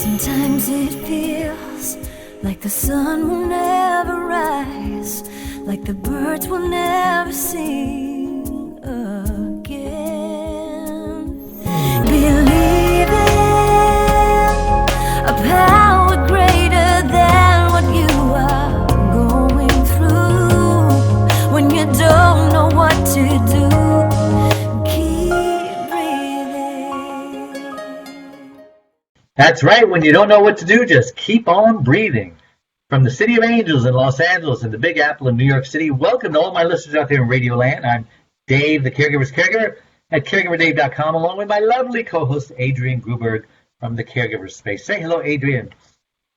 Sometimes it feels like the sun will never rise, like the birds will never sing again. Believe in a power greater than what you are going through. When you don't know what to do, keep breathing. That's right. When you don't know what to do, just keep on breathing. From the City of Angels in Los Angeles and the Big Apple in New York City, welcome to all my listeners out there in Radio Land. I'm Dave, the Caregivers Caregiver, at caregiverdave.com, along with my lovely co-host, Adrienne Gruberg from the Caregivers Space. Say hello, Adrienne.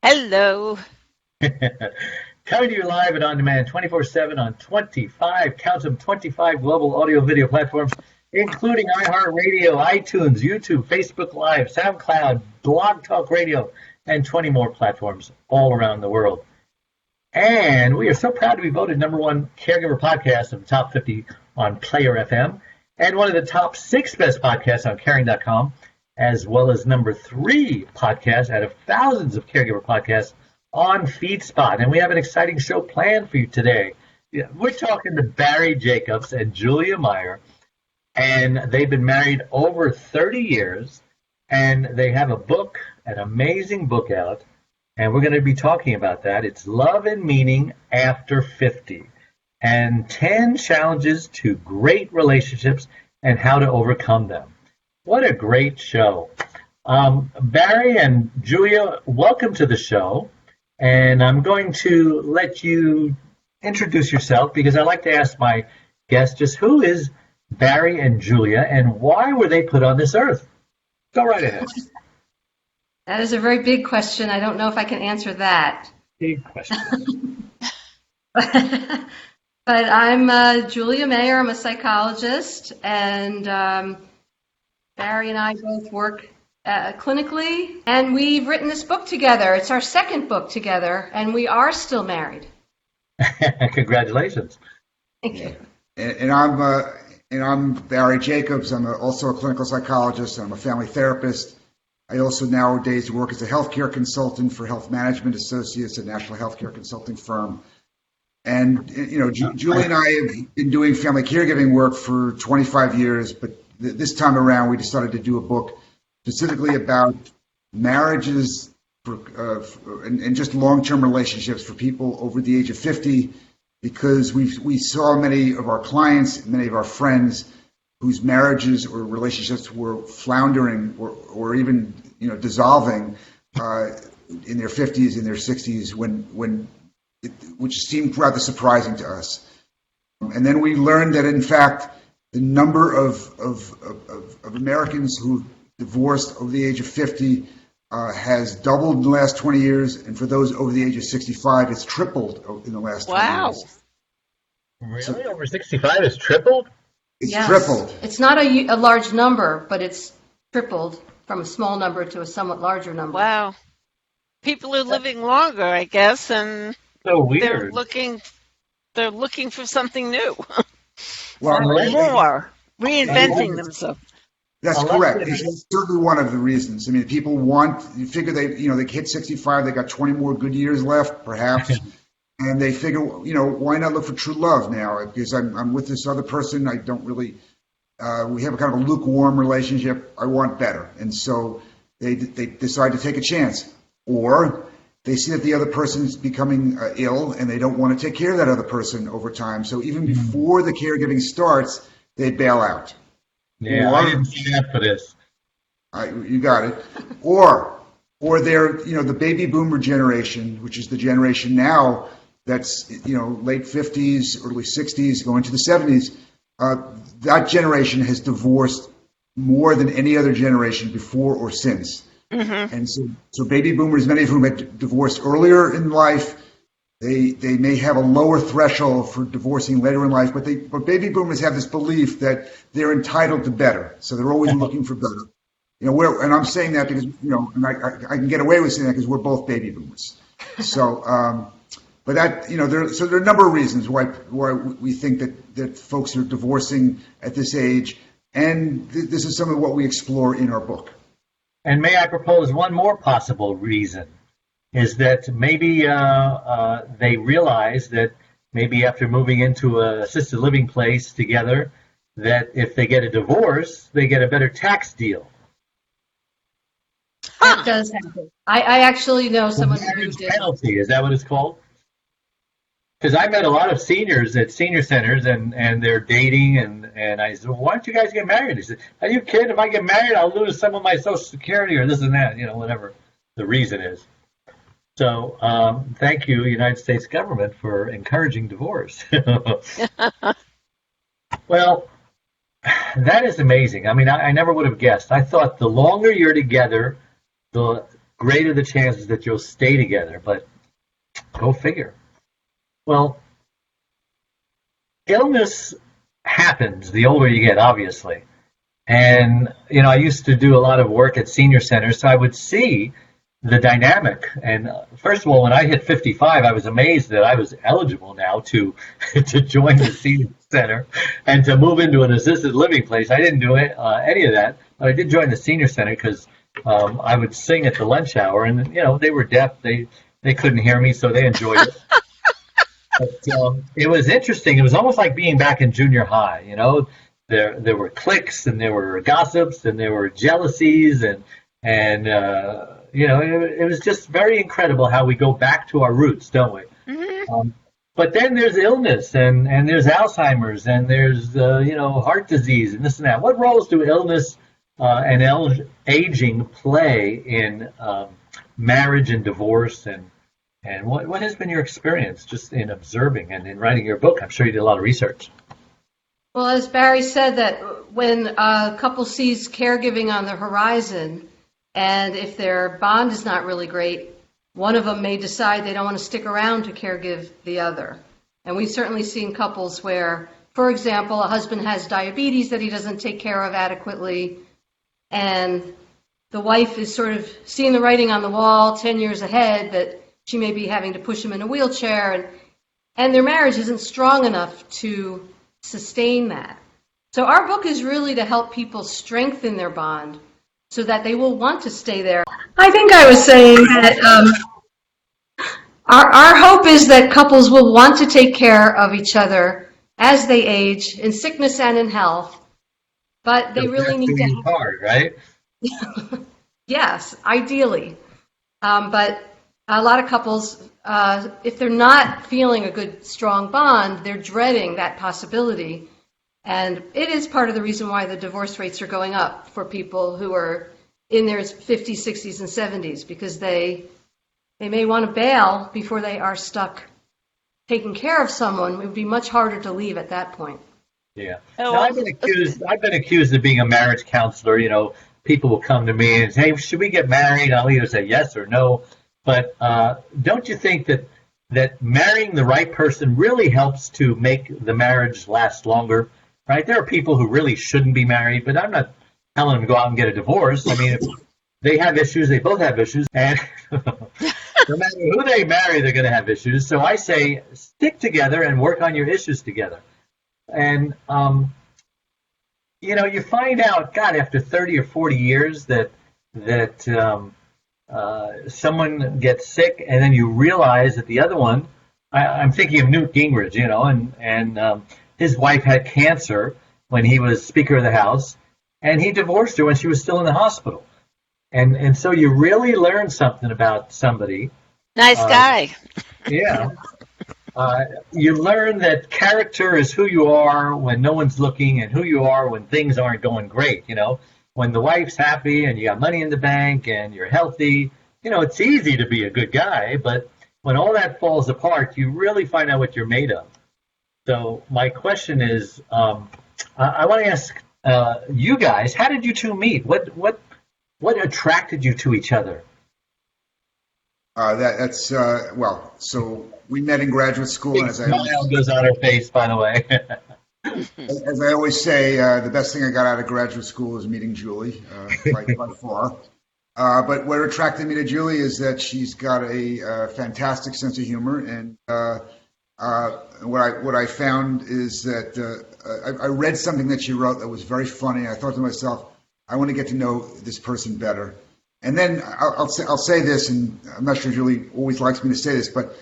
Hello. Coming to you live and on demand 24/7 on 25, count them, 25 global audio video platforms, including iHeartRadio, iTunes, YouTube, Facebook Live, SoundCloud, Blog Talk Radio, and 20 more platforms all around the world. And we are so proud to be voted #1 caregiver podcast of the top 50 on Player FM, and one of the top 6 best podcasts on caring.com, as well as #3 podcast out of thousands of caregiver podcasts on FeedSpot. And we have an exciting show planned for you today. We're talking to Barry Jacobs and Julia Meyer, and they've been married over 30 years, and they have a book, an amazing book out, and we're going to be talking about that. It's Love and Meaning After 50, and 10 challenges to great relationships and how to overcome them. What a great show. Barry and Julia, welcome to the show, and I'm going to let you introduce yourself because I like to ask my guests just who is Barry and Julia and why were they put on this earth? Go right ahead. That is a very big question. I don't know if I can answer that. Big question. But I'm Julia Mayer. I'm a psychologist, and Barry and I both work clinically, and we've written this book together. It's our second book together, and we are still married. Congratulations. Thank you. And I'm Barry Jacobs. I'm also a clinical psychologist. I'm a family therapist. I also nowadays work as a healthcare consultant for Health Management Associates, a national healthcare consulting firm. And, Julie and I have been doing family caregiving work for 25 years, but this time around we decided to do a book specifically about marriages and just long-term relationships for people over the age of 50, because we saw many of our clients, many of our friends whose marriages or relationships were floundering or even dissolving in their 50s, in their 60s, which seemed rather surprising to us. And then we learned that in fact the number of Americans who divorced over the age of 50 has doubled in the last 20 years, and for those over the age of 65, it's tripled in the last 20 years. Really? So, over 65 it's tripled? It's tripled. It's not a large number, but it's tripled from a small number to a somewhat larger number. Wow. People are living longer, I guess, and so weird. They're looking for something new. Well, more, reinventing themselves. That's correct. It's certainly one of the reasons. I mean, people you figure they hit 65, they got 20 more good years left, perhaps. And they figure, why not look for true love now? Because I'm with this other person. I don't really, we have a kind of a lukewarm relationship. I want better. And so they decide to take a chance. Or they see that the other person is becoming ill and they don't want to take care of that other person over time. So even before the caregiving starts, they bail out. Yeah, I didn't see that for this. You got it. Or they're, the baby boomer generation, which is the generation now that's, late 50s, early 60s, going to the 70s. That generation has divorced more than any other generation before or since. Mm-hmm. And so baby boomers, many of whom had divorced earlier in life, they may have a lower threshold for divorcing later in life, but baby boomers have this belief that they're entitled to better. So they're always looking for better. And I'm saying that because, and I can get away with saying that because we're both baby boomers. So, but that, there are a number of reasons why we think that folks are divorcing at this age. And this is some of what we explore in our book. And may I propose one more possible reason is that maybe they realize that maybe after moving into an assisted living place together, that if they get a divorce, they get a better tax deal. That does happen. I actually know The someone who marriage moved in. penalty, is that what it's called? Because I met a lot of seniors at senior centers, and they're dating, and I said, well, why don't you guys get married? He said, are you kidding? If I get married, I'll lose some of my Social Security or this and that, whatever the reason is. So thank you, United States government, for encouraging divorce. Well, that is amazing. I mean, I never would have guessed. I thought the longer you're together, the greater the chances that you'll stay together, but go figure. Well, illness happens the older you get, obviously. And, I used to do a lot of work at senior centers, so I would see the dynamic. And first of all, when I hit 55, I was amazed that I was eligible now to join the senior center and to move into an assisted living place. I didn't do any of that, but I did join the senior center because I would sing at the lunch hour, and, they were deaf. They couldn't hear me, so they enjoyed it. But it was interesting. It was almost like being back in junior high. There were cliques, and there were gossips, and there were jealousies, and it was just very incredible how we go back to our roots, don't we? Mm-hmm. But then there's illness, and there's Alzheimer's, and there's heart disease, and this and that. What roles do illness and aging play in marriage and divorce, and what has been your experience just in observing and in writing your book? I'm sure you did a lot of research. Well, as Barry said, that when a couple sees caregiving on the horizon, and if their bond is not really great, one of them may decide they don't want to stick around to caregive the other. And we've certainly seen couples where, for example, a husband has diabetes that he doesn't take care of adequately, and the wife is sort of seeing the writing on the wall 10 years ahead that she may be having to push him in a wheelchair, and their marriage isn't strong enough to sustain that. So our book is really to help people strengthen their bond so that they will want to stay there. I think I was saying that our hope is that couples will want to take care of each other as they age, in sickness and in health, but they really need to... hard, right? Yes, ideally. But a lot of couples, if they're not feeling a good, strong bond, they're dreading that possibility. And it is part of the reason why the divorce rates are going up for people who are in their 50s, 60s, and 70s, because they may want to bail before they are stuck taking care of someone. It would be much harder to leave at that point. Yeah. Now, I've been accused of being a marriage counselor. People will come to me and say, hey, should we get married? I'll either say yes or no. But don't you think that marrying the right person really helps to make the marriage last longer? Right? There are people who really shouldn't be married, but I'm not telling them to go out and get a divorce. I mean, if they have issues, they both have issues, and no matter who they marry, they're going to have issues. So I say stick together and work on your issues together. And, you find out, God, after 30 or 40 years that someone gets sick, and then you realize that the other one, I'm thinking of Newt Gingrich, and his wife had cancer when he was Speaker of the House, and he divorced her when she was still in the hospital. And so you really learn something about somebody. Nice guy. Yeah. You learn that character is who you are when no one's looking, and who you are when things aren't going great. When the wife's happy and you got money in the bank and you're healthy, it's easy to be a good guy. But when all that falls apart, you really find out what you're made of. So my question is, I want to ask you guys, how did you two meet? What attracted you to each other? So we met in graduate school. And smile goes on her face, by the way. As I always say, the best thing I got out of graduate school is meeting Julie, by far. But what attracted me to Julie is that she's got a fantastic sense of humor, and what I found is that I read something that she wrote that was very funny. I thought to myself, I want to get to know this person better. And then I'll say this, and I'm not sure Julie always likes me to say this, but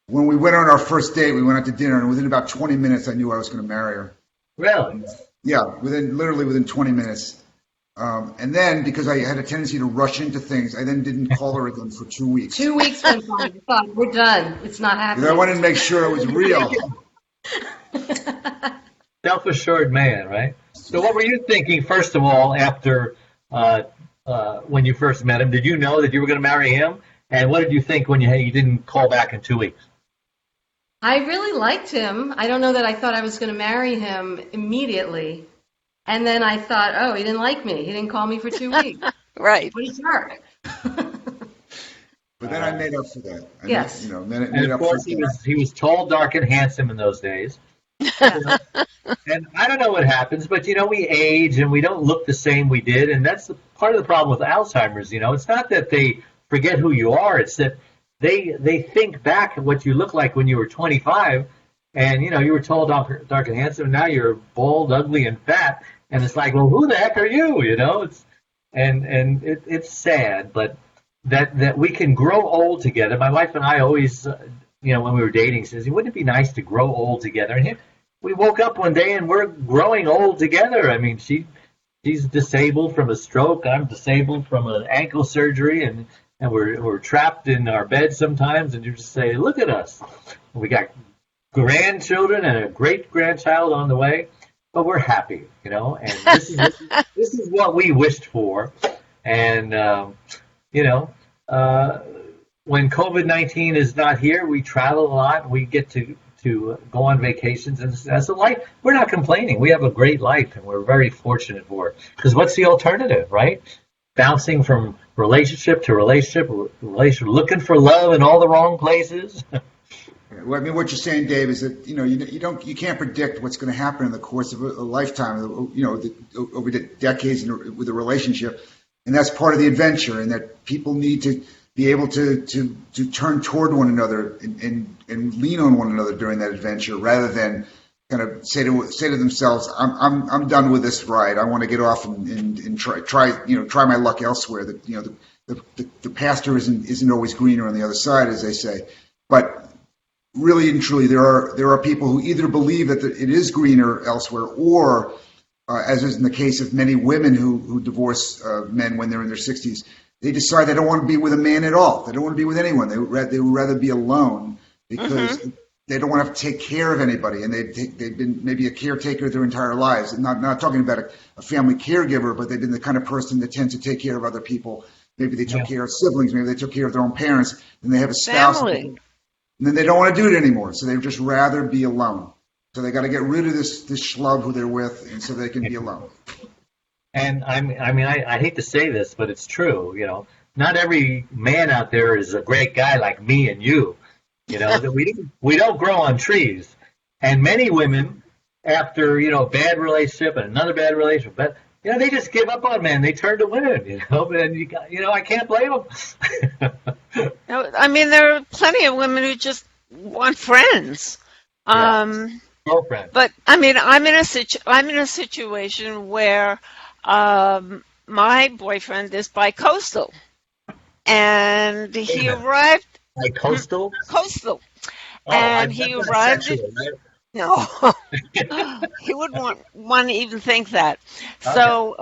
when we went on our first date, we went out to dinner, and within about 20 minutes, I knew I was going to marry her. Really? Yeah, literally within 20 minutes. And then, because I had a tendency to rush into things, I then didn't call her again for 2 weeks. 2 weeks went by. I thought, we're done. It's not Because happening. I wanted to make sure it was real. Self-assured man, right? So what were you thinking, first of all, after when you first met him? Did you know that you were going to marry him? And what did you think when you didn't call back in 2 weeks? I really liked him. I don't know that I thought I was going to marry him immediately. And then I thought, oh, he didn't like me. He didn't call me for 2 weeks. Right. What a jerk. But then I made up for that. Yes. And of course, he was tall, dark, and handsome in those days. And I don't know what happens, but we age and we don't look the same we did, and that's part of the problem with Alzheimer's. It's not that they forget who you are; it's that they think back at what you look like when you were 25, and you were tall, dark, and handsome. And now you're bald, ugly, and fat, and it's like, well, who the heck are you? It's sad, but that we can grow old together. My wife and I always, when we were dating, says, wouldn't it be nice to grow old together? And we woke up one day and we're growing old together. I mean, she's disabled from a stroke. I'm disabled from an ankle surgery, and we're trapped in our bed sometimes. And you just say, look at us. We got grandchildren and a great grandchild on the way, but we're happy, And this is what we wished for, and when COVID-19 is not here, we travel a lot. We get to go on vacations, and as a life, we're not complaining. We have a great life, and we're very fortunate for it. Because what's the alternative, right? Bouncing from relationship to relationship, looking for love in all the wrong places. Well, I mean, what you're saying, Dave, is that you can't predict what's going to happen in the course of a lifetime. Over the decades with a relationship, and that's part of the adventure. And that people need to be able to turn toward one another and lean on one another during that adventure, rather than kind of say to themselves, I'm done with this ride. I want to get off and try my luck elsewhere. That the pasture isn't always greener on the other side, as they say. But really and truly, there are people who either believe that it is greener elsewhere, or as is in the case of many women who divorce men when they're in their 60s, they decide they don't want to be with a man at all. They don't want to be with anyone. They would rather be alone, because they don't want to have to take care of anybody, and they've been maybe a caretaker their entire lives. And not talking about a family caregiver, but they've been the kind of person that tends to take care of other people. Maybe they took care of siblings. Maybe they took care of their own parents, and they have a spouse. Family. And then they don't want to do it anymore, so they'd just rather be alone. So they got to get rid of this schlub who they're with, and so they can be alone. And I hate to say this, but it's true. Not every man out there is a great guy like me and you. That we don't grow on trees, and many women, after bad relationship and another bad relationship, but they just give up on men. They turn to women. And I can't blame them. No, I mean, there are plenty of women who just want friends. Girlfriend. But I mean, I'm in a situation where my boyfriend is bi-coastal, and he arrived. Bi-coastal? Coastal. Oh, and he arrived. Sexual, right? No, he wouldn't want to even think that. Okay. So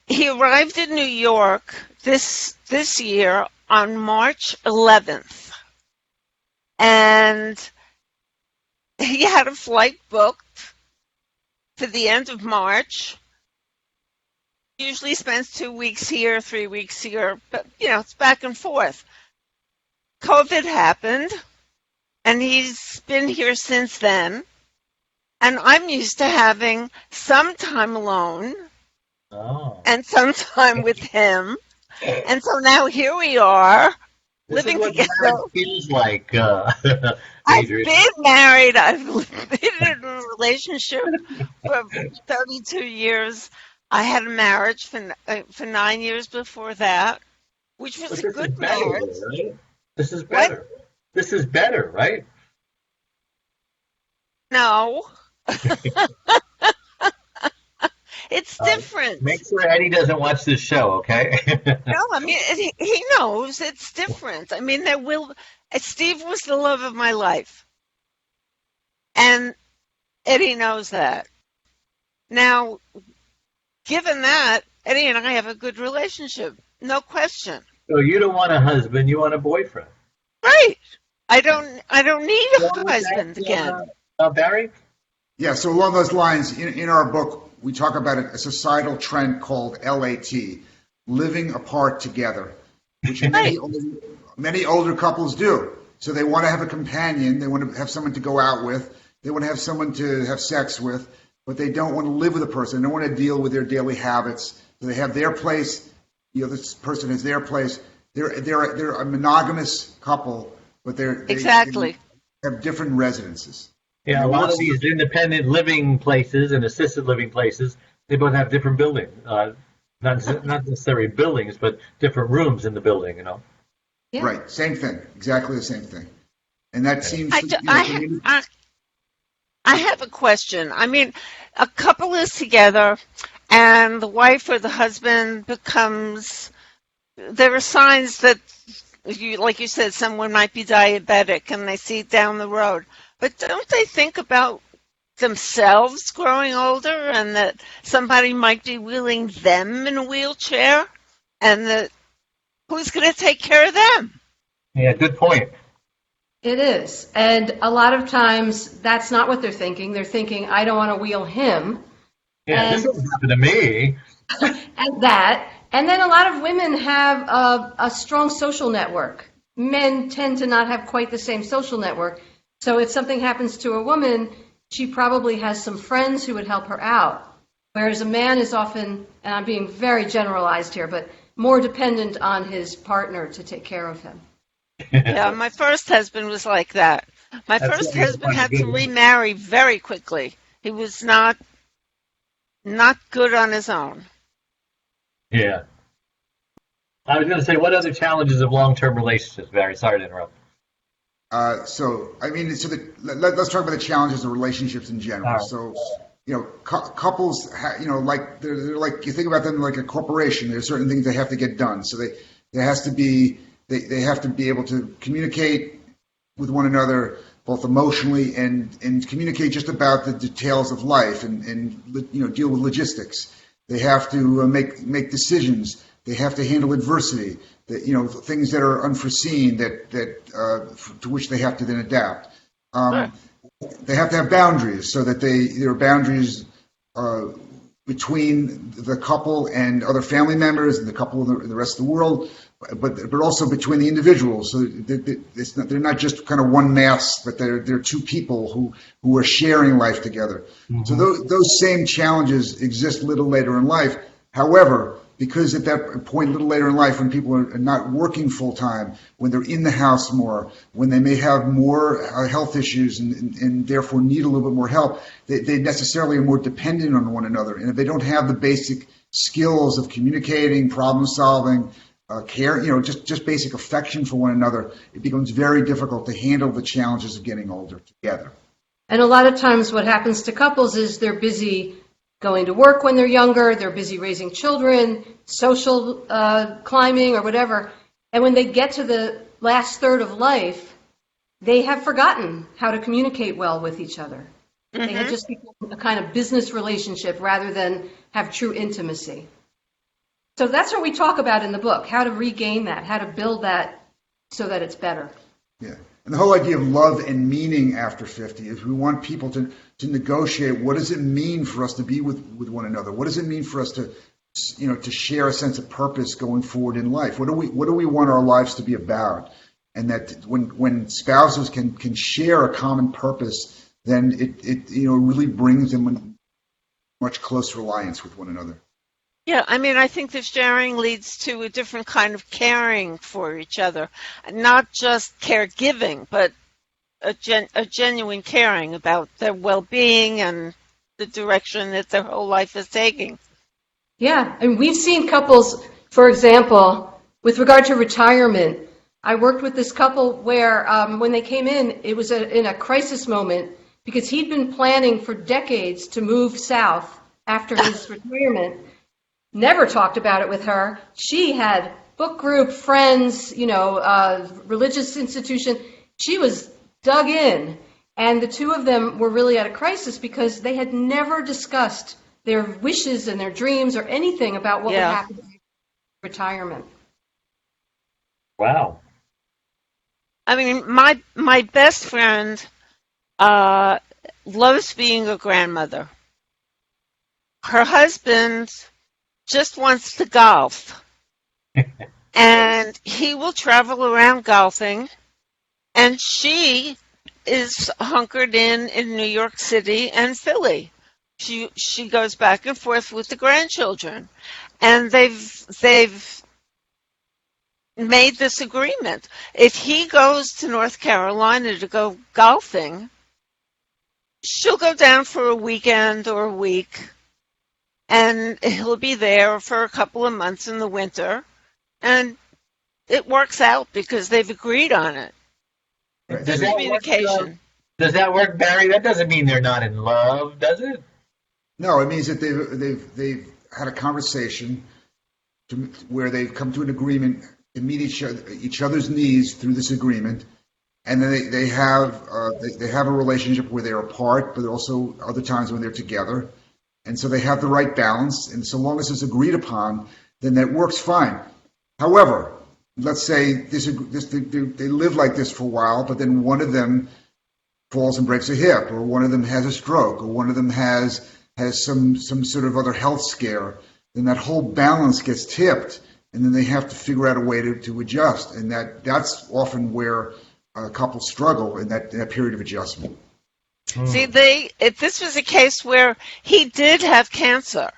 he arrived in New York this year on March 11th, and he had a flight booked for the end of March. Usually spends 2 weeks here, 3 weeks here, but it's back and forth. COVID happened, and he's been here since then. And I'm used to having some time alone and some time with him. And so now here we are, living together. Feels like, I've been married. I've been in a relationship for 32 years. I had a marriage for 9 years before that, which was a good marriage. Right? This is better. What? This is better, right? No. It's different. Make sure Eddie doesn't watch this show, okay? No, I mean, he knows it's different. I mean, Steve was the love of my life. And Eddie knows that. Now, given that, Eddie and I have a good relationship. No question. So you don't want a husband, you want a boyfriend. Right. I don't need You a want husband that, again. Barry? Yeah, so along those lines, in our book, we talk about a societal trend called LAT, living apart together, which many older couples do. So they want to have a companion, they want to have someone to go out with, they want to have someone to have sex with, but they don't want to live with a person. They don't want to deal with their daily habits. So they have their place. This person has their place. They're a monogamous couple, but they have different residences. Yeah, a lot of these independent living places and assisted living places, they both have different buildings. Not necessarily buildings, but different rooms in the building, Yeah. Right, same thing, exactly the same thing. And that seems I have a question. I mean, a couple is together and the wife or the husband there are signs that, like you said, someone might be diabetic and they see it down the road. But don't they think about themselves growing older and that somebody might be wheeling them in a wheelchair and that who's going to take care of them? Yeah, good point. It is. And a lot of times that's not what they're thinking. They're thinking, I don't want to wheel him. Yeah, this doesn't happen to me. And that. And then a lot of women have a strong social network. Men tend to not have quite the same social network. So if something happens to a woman, she probably has some friends who would help her out. Whereas a man is often, and I'm being very generalized here, but more dependent on his partner to take care of him. Yeah, my first husband was like that. My first husband had to remarry very quickly. He was not good on his own. Yeah. I was going to say, what other challenges of long-term relationships, Barry? Sorry to interrupt. let's talk about the challenges of relationships in general. Right. So, couples, like they're like, you think about them like a corporation. There's certain things they have to get done. So they have to be able to communicate with one another, both emotionally and communicate just about the details of life and deal with logistics. They have to make decisions. They have to handle adversity. Things that are unforeseen to which they have to then adapt. Right. They have to have boundaries so that there are boundaries between the couple and other family members and the couple and the rest of the world, but also between the individuals. So they're not just kind of one mass, but they're two people who are sharing life together. Mm-hmm. So those same challenges exist a little later in life. However, because at that point, a little later in life, when people are not working full time, when they're in the house more, when they may have more health issues and therefore need a little bit more help, they necessarily are more dependent on one another. And if they don't have the basic skills of communicating, problem solving, care, just basic affection for one another, it becomes very difficult to handle the challenges of getting older together. And a lot of times what happens to couples is they're busy going to work when they're younger, they're busy raising children, social climbing or whatever. And when they get to the last third of life, they have forgotten how to communicate well with each other. Mm-hmm. They have just become a kind of business relationship rather than have true intimacy. So that's what we talk about in the book, how to regain that, how to build that so that it's better. Yeah. And the whole idea of love and meaning after 50 is we want people to negotiate what does it mean for us to be with one another? What does it mean for us to share a sense of purpose going forward in life? What do we want our lives to be about? And that when spouses can share a common purpose, then it really brings them a much closer alliance with one another. Yeah, I mean, I think the sharing leads to a different kind of caring for each other, not just caregiving, but a genuine caring about their well-being and the direction that their whole life is taking. Yeah, and we've seen couples, for example, with regard to retirement. I worked with this couple where when they came in, it was in a crisis moment because he'd been planning for decades to move south after his retirement. Never talked about it with her. She had book group, friends, religious institution. She was dug in. And the two of them were really at a crisis because they had never discussed their wishes and their dreams or anything about what would happen in retirement. Wow. I mean, my best friend loves being a grandmother. Her husband just wants to golf. And he will travel around golfing. And she is hunkered in New York City and Philly. She goes back and forth with the grandchildren. And they've made this agreement. If he goes to North Carolina to go golfing, she'll go down for a weekend or a week, and he'll be there for a couple of months in the winter, and it works out because they've agreed on it. Does that work, Barry? That doesn't mean they're not in love, does it? No, it means that they've had a conversation where they've come to an agreement to meet each other's needs through this agreement, and then they have a relationship where they're apart, but also other times when they're together, and so they have the right balance. And so long as it's agreed upon, then that works fine. However, let's say they live like this for a while, but then one of them falls and breaks a hip, or one of them has a stroke, or one of them has some sort of other health scare. Then that whole balance gets tipped, and then they have to figure out a way to adjust. And that's often where couples struggle in that period of adjustment. See, this was a case where he did have cancer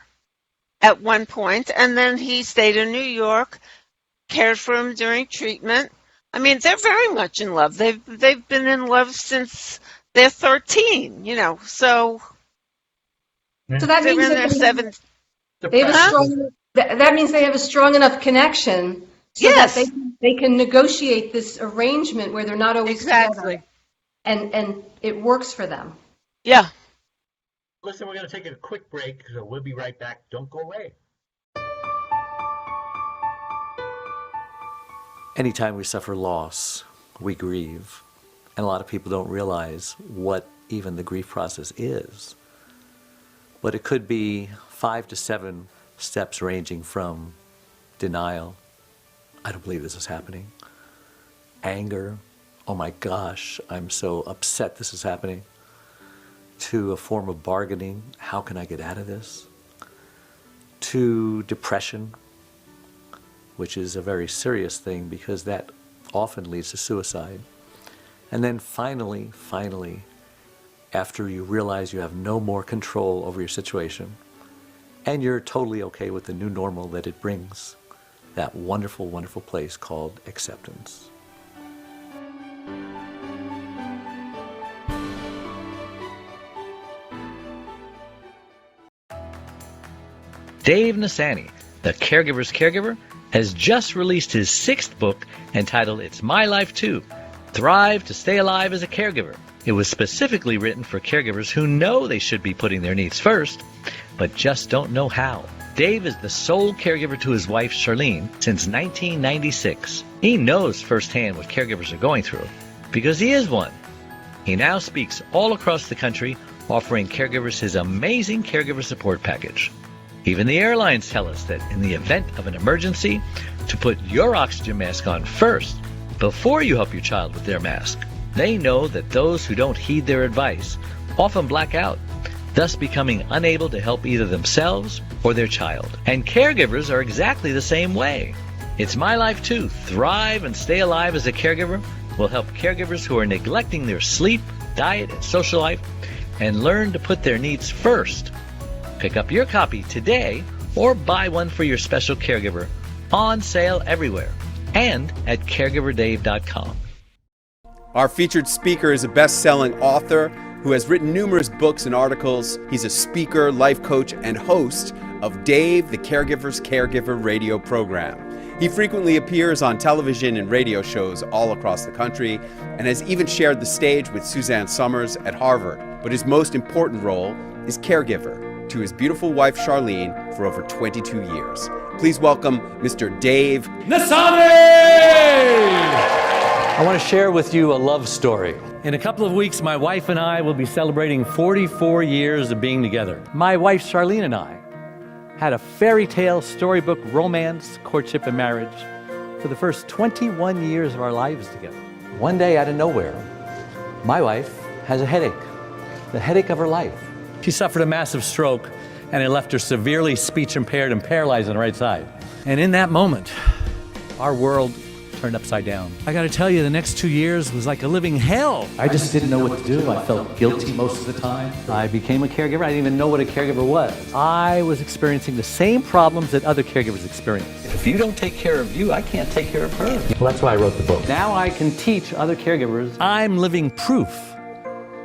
at one point, and then he stayed in New York, cared for him during treatment. I mean, they're very much in love. They've been in love since they're 13, so that they're means in their seventh. They have a strong. That means they have a strong enough connection so that they can negotiate this arrangement where they're not always together, and it works for them. Yeah. Listen, we're going to take a quick break, so we'll be right back. Don't go away. Anytime we suffer loss, we grieve. And a lot of people don't realize what even the grief process is. But it could be 5 to 7 steps ranging from denial, I don't believe this is happening, anger, oh my gosh, I'm so upset this is happening, to a form of bargaining, how can I get out of this, to depression, which is a very serious thing because that often leads to suicide. And then finally, after you realize you have no more control over your situation, and you're totally okay with the new normal that it brings, that wonderful, wonderful place called acceptance. Dave Nassani, the Caregiver's Caregiver, has just released his 6th book entitled It's My Life Too, Thrive to Stay Alive as a Caregiver. It was specifically written for caregivers who know they should be putting their needs first, but just don't know how. Dave is the sole caregiver to his wife, Charlene, since 1996. He knows firsthand what caregivers are going through, because he is one. He now speaks all across the country, offering caregivers his amazing caregiver support package. Even the airlines tell us that in the event of an emergency, to put your oxygen mask on first, before you help your child with their mask. They know that those who don't heed their advice often black out, thus becoming unable to help either themselves or their child. And caregivers are exactly the same way. It's My Life Too, Thrive and Stay Alive as a Caregiver will help caregivers who are neglecting their sleep, diet, and social life and learn to put their needs first. Pick up your copy today or buy one for your special caregiver. On sale everywhere and at caregiverdave.com. Our featured speaker is a best-selling author who has written numerous books and articles. He's a speaker, life coach, and host of Dave, the Caregiver's Caregiver radio program. He frequently appears on television and radio shows all across the country and has even shared the stage with Suzanne Summers at Harvard. But his most important role is caregiver. to his beautiful wife Charlene for over 22 years. Please welcome Mr. Dave Nassani! I want to share with you a love story. In a couple of weeks, my wife and I will be celebrating 44 years of being together. My wife Charlene and I had a fairy tale storybook romance, courtship, and marriage for the first 21 years of our lives together. One day, out of nowhere, my wife has a headache, the headache of her life. She suffered a massive stroke, and it left her severely speech impaired and paralyzed on the right side. And in that moment, our world turned upside down. I gotta tell you, the next 2 years was like a living hell. I just didn't know what to do. I felt guilty most of the time. I became a caregiver. I didn't even know what a caregiver was. I was experiencing the same problems that other caregivers experience. If you don't take care of you, I can't take care of her. Well, that's why I wrote the book. Now I can teach other caregivers. I'm living proof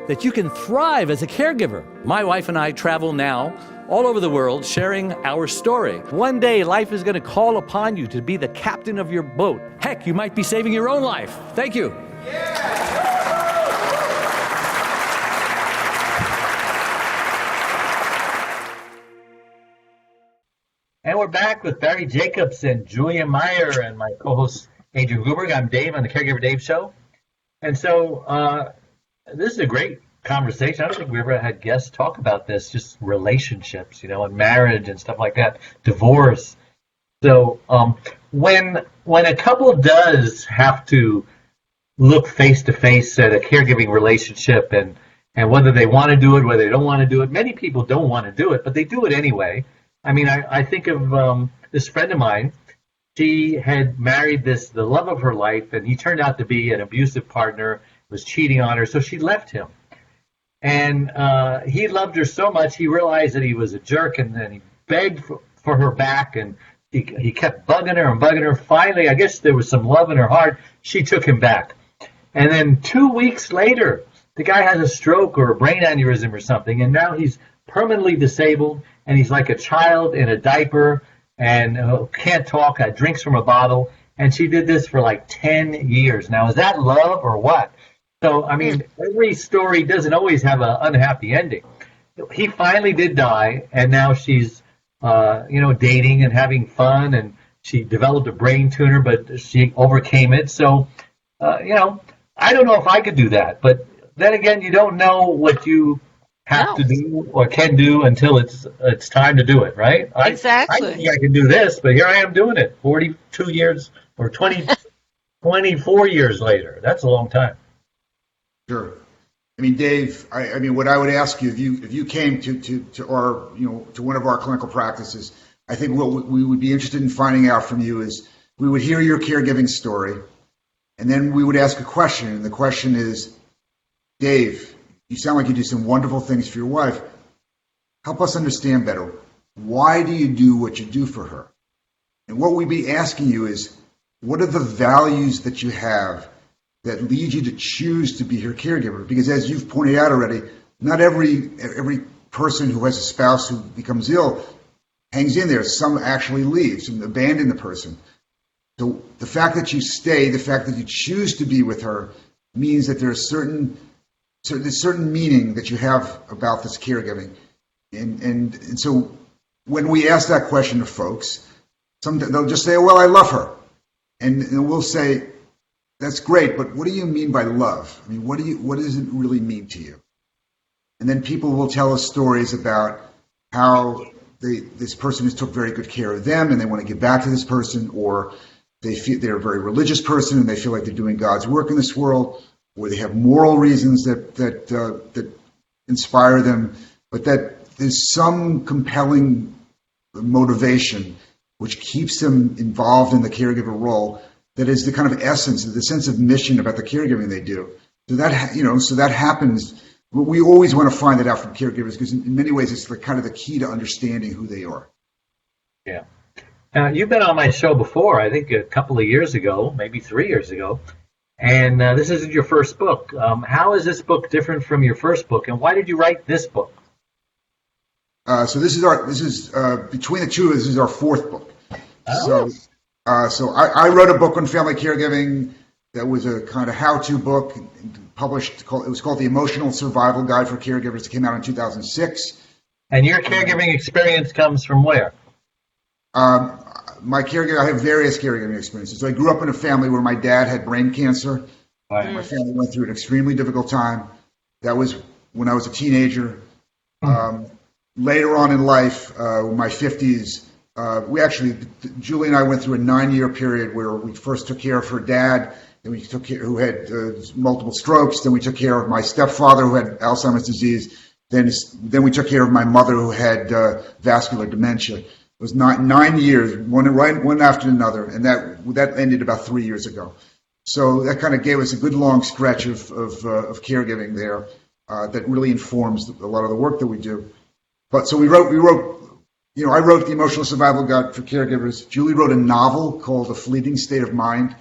that you can thrive as a caregiver. My wife and I travel now all over the world sharing our story. One day, life is going to call upon you to be the captain of your boat. Heck, you might be saving your own life. Thank you. And we're back with Barry Jacobs and Julia Meyer and my co-host Adrian Gruberg. I'm Dave on the Caregiver Dave Show. And so this is a great conversation. I don't think we ever had guests talk about this, just relationships, and marriage and stuff like that, divorce. So when a couple does have to look face to face at a caregiving relationship and whether they want to do it, whether they don't want to do it, many people don't want to do it, but they do it anyway. I mean, I think of this friend of mine. She had married the love of her life, and he turned out to be an abusive partner, was cheating on her, so she left him. And he loved her so much, he realized that he was a jerk, and then he begged for her back, and he kept bugging her and bugging her. Finally, I guess there was some love in her heart. She took him back. And then 2 weeks later, the guy has a stroke or a brain aneurysm or something, and now he's permanently disabled, and he's like a child in a diaper and can't talk, drinks from a bottle. And she did this for like 10 years. Now, is that love or what? So, I mean, every story doesn't always have an unhappy ending. He finally did die, and now she's, dating and having fun, and she developed a brain tuner, but she overcame it. So, I don't know if I could do that. But then again, you don't know what you have to do or can do until it's time to do it, right? Exactly. I think I can do this, but here I am doing it 42 years or 24 years later. That's a long time. Sure. I mean, Dave, I mean, what I would ask you, if you came to our, to one of our clinical practices, I think what we would be interested in finding out from you is we would hear your caregiving story, and then we would ask a question. And the question is, Dave, you sound like you do some wonderful things for your wife. Help us understand better. Why do you do what you do for her? And what we'd be asking you is, what are the values that you have that lead you to choose to be her caregiver? Because as you've pointed out already, not every person who has a spouse who becomes ill hangs in there. Some actually leave, some abandon the person. So the fact that you stay, the fact that you choose to be with her, means that there's certain meaning that you have about this caregiving. And so when we ask that question to folks, they'll just say, oh, well, I love her. And we'll say, that's great, but what do you mean by love? I mean, what does it really mean to you? And then people will tell us stories about how this person has took very good care of them and they want to give back to this person, or they feel they're a very religious person and they feel like they're doing God's work in this world, or they have moral reasons that inspire them, but that there's some compelling motivation which keeps them involved in the caregiver role. That is the kind of essence, the sense of mission about the caregiving they do. So that happens. We always want to find that out from caregivers because in many ways it's kind of the key to understanding who they are. Yeah. Now, you've been on my show before, I think a couple of years ago, maybe 3 years ago, and this isn't your first book. How is this book different from your first book, and why did you write this book? So this is between the two, this is our fourth book. Oh. So I wrote a book on family caregiving that was a kind of how-to book published. It was called The Emotional Survival Guide for Caregivers. It came out in 2006. And your caregiving experience comes from where? My caregiver, I have various caregiving experiences. So I grew up in a family where my dad had brain cancer. Right. My family went through an extremely difficult time. That was when I was a teenager. Later on in life, in my 50s, Julie and I went through a 9-year period where we first took care of her dad, then we took care, who had multiple strokes, then we took care of my stepfather who had Alzheimer's disease, then we took care of my mother who had vascular dementia. It was 9 years, one after another, and that ended about 3 years ago. So that kind of gave us a good long stretch of caregiving there that really informs a lot of the work that we do. But so we wrote, I wrote The Emotional Survival Guide for Caregivers. Julie wrote a novel called A Fleeting State of Mind.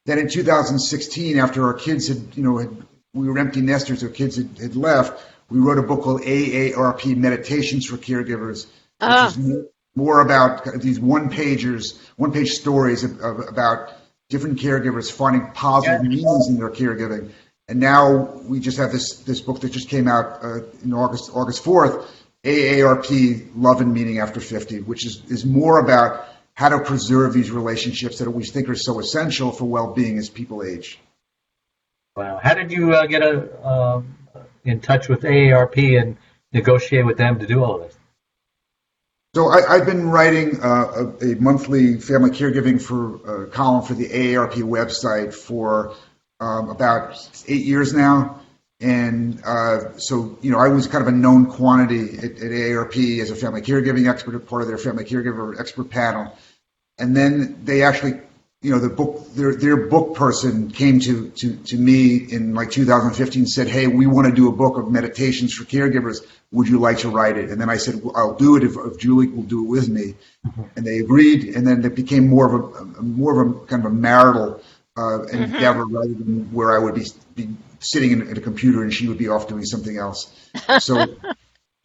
Then in 2016, after our kids we were empty nesters, our kids had left, we wrote a book called AARP, Meditations for Caregivers, which is more about these one-page stories about different caregivers finding positive meanings in their caregiving. And now we just have this book that just came out in August 4th, AARP, Love and Meaning After 50, which is more about how to preserve these relationships that we think are so essential for well-being as people age. Wow. How did you get in touch with AARP and negotiate with them to do all of this? So I've been writing a monthly family caregiving column for the AARP website for about 8 years now. And so I was kind of a known quantity at AARP as a family caregiving expert, part of their family caregiver expert panel. And then they actually, their book person came to me in like 2015 and said, "Hey, we want to do a book of meditations for caregivers. Would you like to write it?" And then I said, "Well, I'll do it if Julie will do it with me." And they agreed. And then it became more of a kind of a marital endeavor rather than where I would be sitting at a computer and she would be off doing something else. So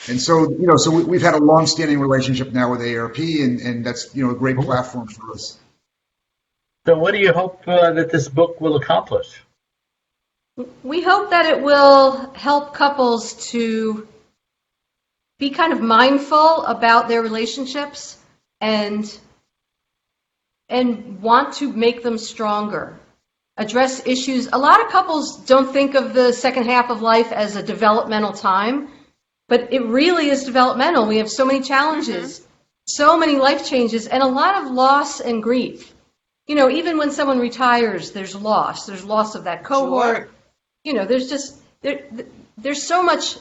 we've had a long-standing relationship now with AARP, and that's a great platform for us. So what do you hope that this book will accomplish? We hope that it will help couples to be kind of mindful about their relationships and want to make them stronger. Address issues. A lot of couples don't think of the second half of life as a developmental time, but it really is developmental. We have so many challenges, so many life changes, and a lot of loss and grief. Even when someone retires, there's loss. There's loss of that cohort. Sure. There's so much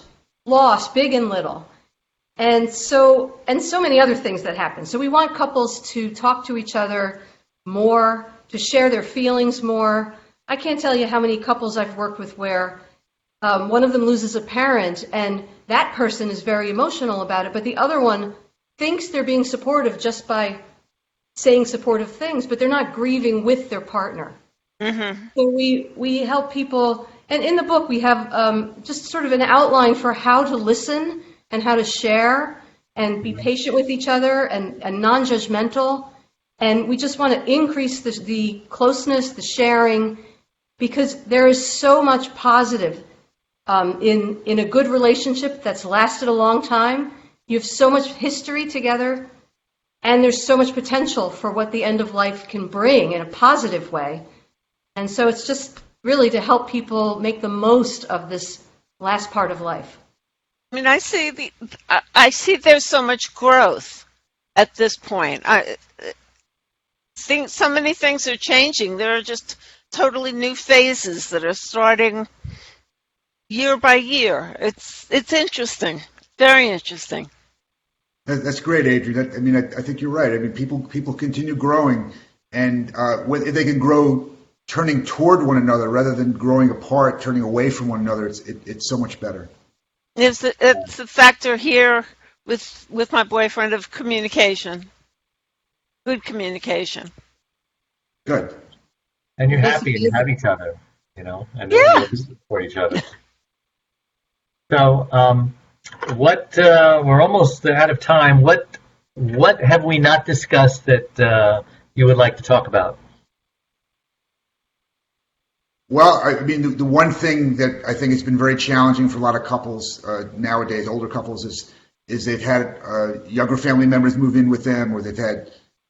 loss, big and little. And so many other things that happen. So we want couples to talk to each other more, to share their feelings more. I can't tell you how many couples I've worked with where one of them loses a parent and that person is very emotional about it, but the other one thinks they're being supportive just by saying supportive things, but they're not grieving with their partner. Mm-hmm. So we help people, and in the book we have just sort of an outline for how to listen and how to share and be patient with each other and non-judgmental. And we just want to increase the closeness, the sharing, because there is so much positive in a good relationship that's lasted a long time. You have so much history together, and there's so much potential for what the end of life can bring in a positive way. And so it's just really to help people make the most of this last part of life. I mean, I see there's so much growth at this point. So many things are changing. There are just totally new phases that are starting year by year. It's interesting, very interesting. That's great, Adrian. I think you're right. I mean, people continue growing, and if they can grow turning toward one another rather than growing apart, turning away from one another, it's so much better. It's a factor here with my boyfriend of communication. Good communication. Good. And you're happy and you have each other, and you're for each other. So, we're almost out of time. What have we not discussed that you would like to talk about? Well, I mean, the one thing that I think has been very challenging for a lot of couples nowadays, older couples, is is they've had younger family members move in with them, or they've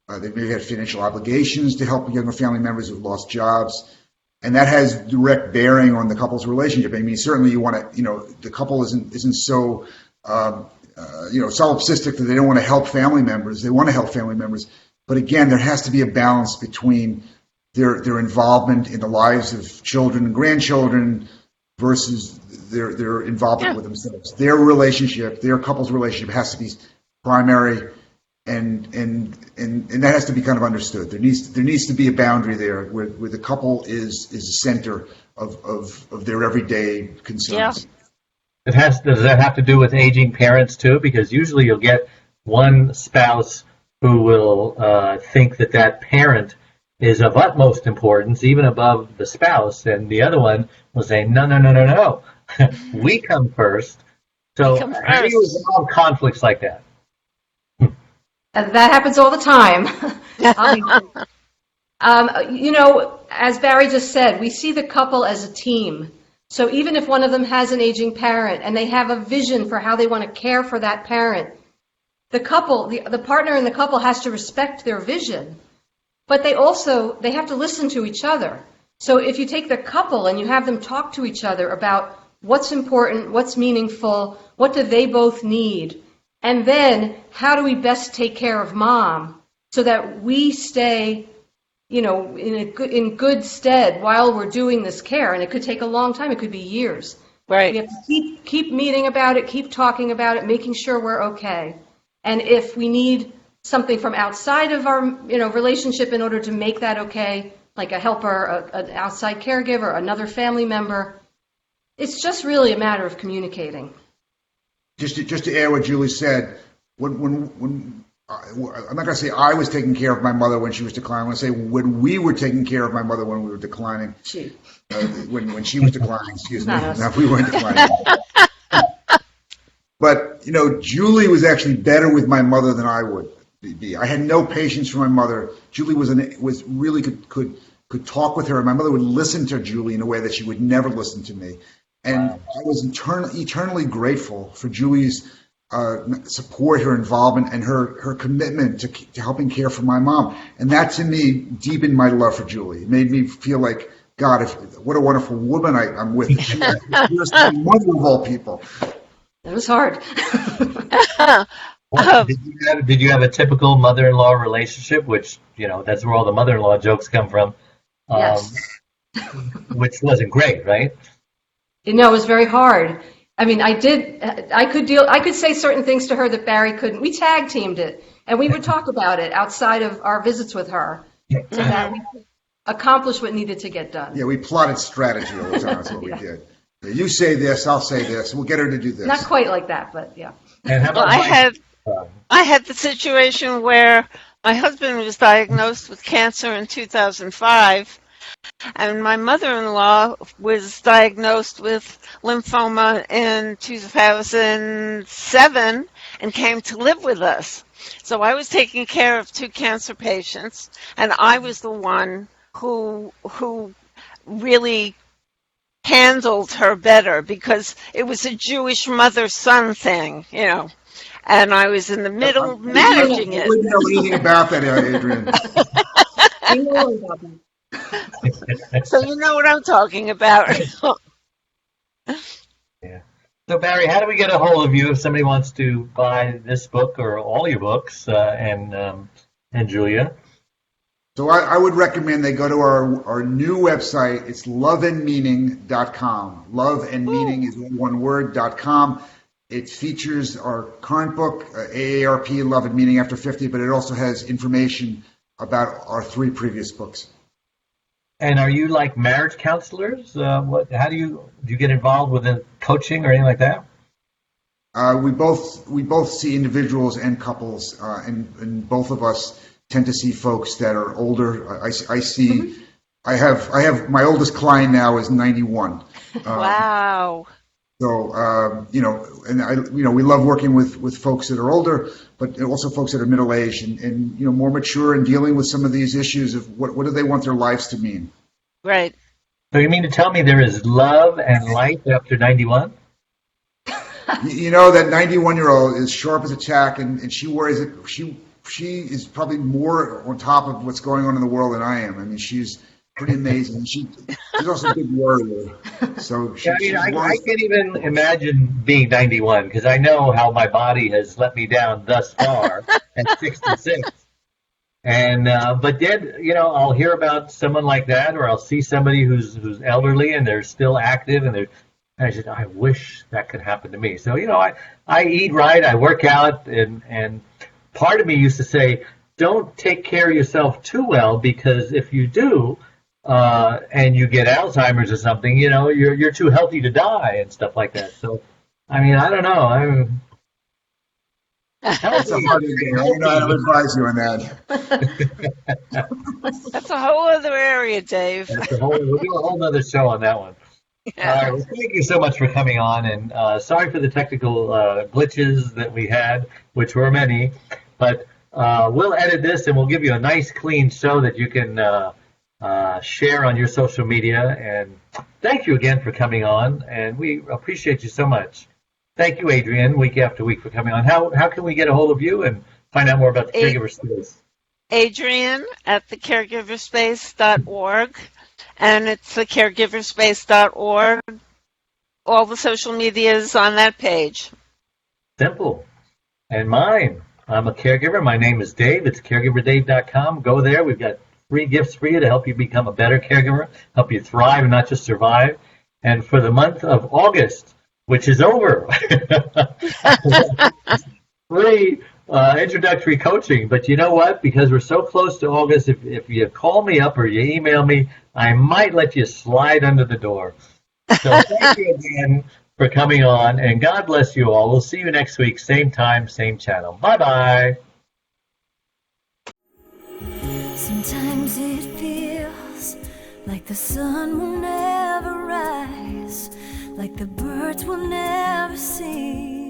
maybe had financial obligations to help younger family members who've lost jobs. And that has direct bearing on the couple's relationship. I mean, certainly you want to, the couple isn't so, solipsistic that they don't want to help family members. They want to help family members. But again, there has to be a balance between their involvement in the lives of children and grandchildren versus their involvement with themselves. Their relationship, their couple's relationship has to be primary, and that has to be kind of understood. There needs to be a boundary there where the couple is the center of their everyday concerns. Yeah. Does that have to do with aging parents too? Because usually you'll get one spouse who will think that parent is of utmost importance, even above the spouse, and the other one will say, no, we come first. So how do you resolve conflicts like that? That happens all the time. As Barry just said, we see the couple as a team. So even if one of them has an aging parent and they have a vision for how they want to care for that parent, the couple, the partner in the couple has to respect their vision. But they have to listen to each other. So if you take the couple and you have them talk to each other about what's important, what's meaningful, what do they both need, and then how do we best take care of mom so that we stay, in good stead while we're doing this care. And it could take a long time. It could be years. Right. We have to keep meeting about it, keep talking about it, making sure we're okay. And if we need something from outside of our relationship in order to make that okay, like a helper, an outside caregiver, another family member, it's just really a matter of communicating. Just to add what Julie said, when I'm not going to say I was taking care of my mother when she was declining. I'm going to say when we were taking care of my mother when we were declining. When she was declining, excuse me. Now we weren't declining. But Julie was actually better with my mother than I would be. I had no patience for my mother. Julie was really could talk with her, and my mother would listen to Julie in a way that she would never listen to me. And I was eternally grateful for Julie's support, her involvement, and her commitment to helping care for my mom. And that, to me, deepened my love for Julie. It made me feel like, God, what a wonderful woman I'm with. She was the mother of all people. It was hard. Did you have a typical mother-in-law relationship, which, that's where all the mother-in-law jokes come from, yes. Which wasn't great, right? It was very hard. I mean, I could say certain things to her that Barry couldn't. We tag teamed it, and we would talk about it outside of our visits with her so that we could accomplish what needed to get done. Yeah, we plotted strategy all the time. That's what we did. You say this, I'll say this. We'll get her to do this. Not quite like that, but yeah. And how about I had the situation where my husband was diagnosed with cancer in 2005, and my mother-in-law was diagnosed with lymphoma in 2007 and came to live with us. So I was taking care of 2 cancer patients, and I was the one who really handled her better because it was a Jewish mother-son thing, and I was in the middle managing it. I wouldn't know anything about that, Adrian. So you know what I'm talking about. Yeah. So Barry, how do we get a hold of you if somebody wants to buy this book or all your books, and Julia? So I would recommend they go to our new website. It's loveandmeaning.com. Love and meaning is one word.com. It features our current book, AARP, Love and Meaning After 50, but it also has information about our 3 previous books. And are you like marriage counselors? How do you get involved with coaching or anything like that? We both see individuals and couples, and both of us tend to see folks that are older. I see. Mm-hmm. I have my oldest client now is 91. Wow. So and we love working with folks that are older, but also folks that are middle aged and more mature and dealing with some of these issues of what do they want their lives to mean. Right. So you mean to tell me there is love and life after 91? You know that 91-year-old is sharp as a tack, and she worries it. She is probably more on top of what's going on in the world than I am. I mean, she's pretty amazing. She's also a big warrior. So I can't even imagine being 91 because I know how my body has let me down thus far at 66. And but then I'll hear about someone like that, or I'll see somebody who's elderly and they're still active, and I said, I wish that could happen to me. So I eat right, I work out, and part of me used to say, don't take care of yourself too well, because if you do, and you get Alzheimer's or something, you're too healthy to die and stuff like that. So, I mean, I don't know. That's a hard thing. I don't know how to advise you on that. That's a whole other area, Dave. We'll do a whole other show on that one. Yeah. All right, well, thank you so much for coming on, and sorry for the technical glitches that we had, which were many, but we'll edit this and we'll give you a nice clean show that you can share on your social media. And thank you again for coming on, and we appreciate you so much. Thank you, Adrienne, week after week, for coming on. How can we get a hold of you and find out more about the Caregiver Space? Adrienne at thecaregiverspace.org, and it's thecaregiverspace.org. All the social media is on that page. Simple. And mine, I'm a caregiver. My name is Dave. It's caregiverdave.com. Go there. We've got free gifts for you to help you become a better caregiver, help you thrive and not just survive. And for the month of August, which is over, free introductory coaching. But you know what? Because we're so close to August, if you call me up or you email me, I might let you slide under the door. So thank you again for coming on, and God bless you all. We'll see you next week, same time, same channel. Bye-bye. Sometimes it feels like the sun will never rise, like the birds will never sing.